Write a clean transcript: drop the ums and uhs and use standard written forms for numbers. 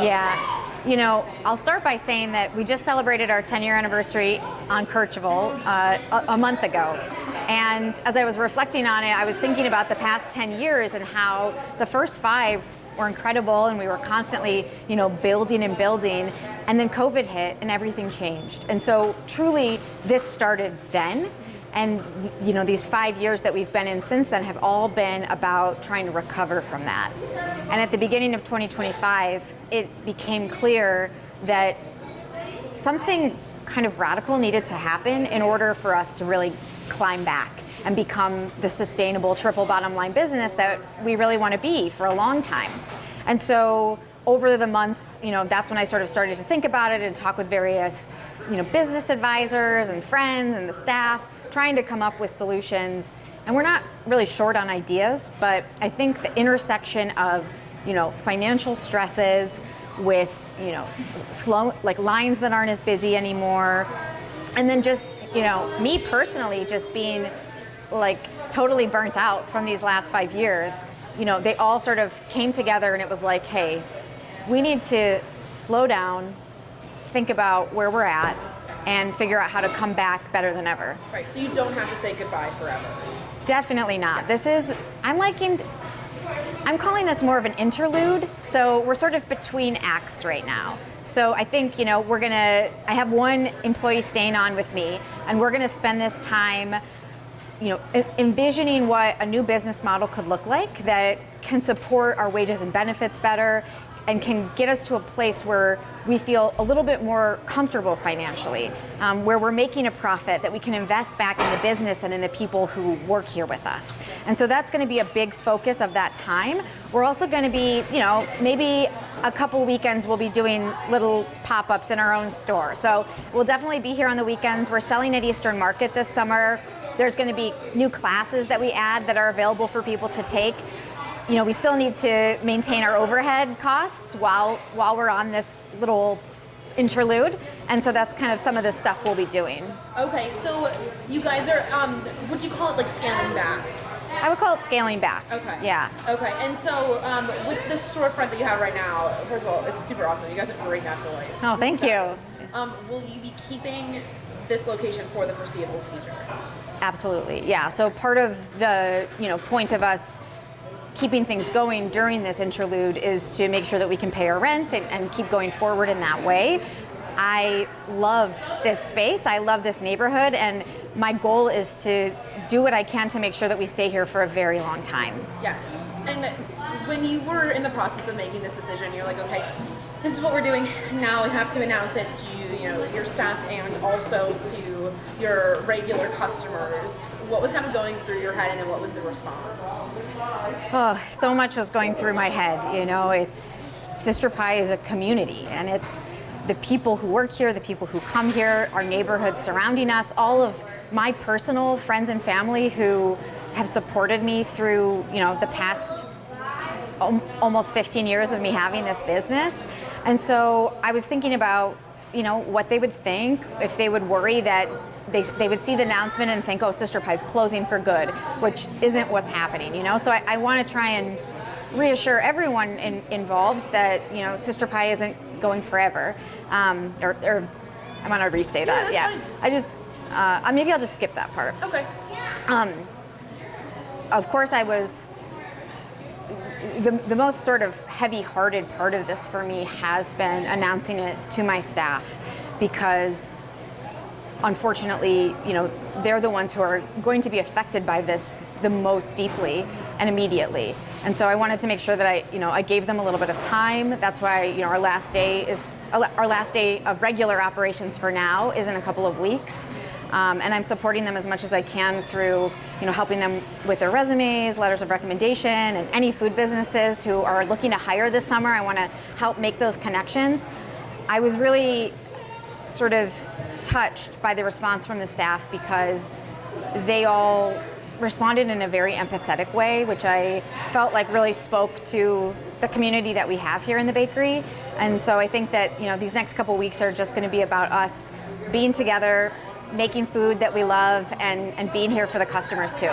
Yeah. I'll start by saying that we just celebrated our 10-year anniversary on Kirchville a month ago. And as I was reflecting on it, I was thinking about the past 10 years and how the first 5 were incredible and we were constantly, building and building. And then COVID hit and everything changed. And so truly this started then. And these 5 years that we've been in since then have all been about trying to recover from that. And at the beginning of 2025, it became clear that something kind of radical needed to happen in order for us to really climb back and become the sustainable triple bottom line business that we really want to be for a long time. And so over the months, that's when I sort of started to think about it and talk with various, business advisors and friends and the staff, trying to come up with solutions. And we're not really short on ideas, but I think the intersection of, financial stresses with, slow, like lines that aren't as busy anymore. And then just, me personally just being like totally burnt out from these last 5 years, they all sort of came together and it was like, hey, we need to slow down, think about where we're at, and figure out how to come back better than ever. Right, so you don't have to say goodbye forever. Definitely not. I'm calling this more of an interlude. So we're sort of between acts right now. So I think, I have one employee staying on with me, and we're gonna spend this time, envisioning what a new business model could look like that can support our wages and benefits better and can get us to a place where we feel a little bit more comfortable financially, where we're making a profit that we can invest back in the business and in the people who work here with us. And so that's gonna be a big focus of that time. We're also gonna be, maybe a couple weekends we'll be doing little pop-ups in our own store. So we'll definitely be here on the weekends. We're selling at Eastern Market this summer. There's gonna be new classes that we add that are available for people to take. We still need to maintain our overhead costs while we're on this little interlude. And so that's kind of some of the stuff we'll be doing. Okay, so you guys are, would you call it like scaling back? I would call it scaling back. Okay. Yeah. Okay, and so with the storefront that you have right now, first of all, it's super awesome. You guys have great natural light. Oh, thank you. Will you be keeping this location for the foreseeable future? Absolutely, yeah. So part of the point of us keeping things going during this interlude is to make sure that we can pay our rent and keep going forward in that way. I love this space, I love this neighborhood, and my goal is to do what I can to make sure that we stay here for a very long time. Yes, and when you were in the process of making this decision, you're like, okay, this is what we're doing, now we have to announce it to your staff and also to your regular customers. What was kind of going through your head, and then what was the response? Oh, so much was going through my head. It's Sister Pie is a community, and it's the people who work here, the people who come here, our neighborhood surrounding us, all of my personal friends and family who have supported me through, the past almost 15 years of me having this business. And so I was thinking about, what they would think, if they would worry that they would see the announcement and think, oh, Sister Pie's closing for good, which isn't what's happening, So I want to try and reassure everyone involved that, Sister Pie isn't going forever. Or I want to restate that. Yeah. Fine. I just, maybe I'll just skip that part. Okay. Of course, I was, the most sort of heavy-hearted part of this for me has been announcing it to my staff, because unfortunately, they're the ones who are going to be affected by this the most deeply and immediately. And so I wanted to make sure that I gave them a little bit of time. That's why, our last day of regular operations for now is in a couple of weeks. And I'm supporting them as much as I can through, helping them with their resumes, letters of recommendation, and any food businesses who are looking to hire this summer. I want to help make those connections. I was really sort of touched by the response from the staff, because they all responded in a very empathetic way, which I felt like really spoke to the community that we have here in the bakery. And so I think that, these next couple weeks are just going to be about us being together, making food that we love, and being here for the customers too.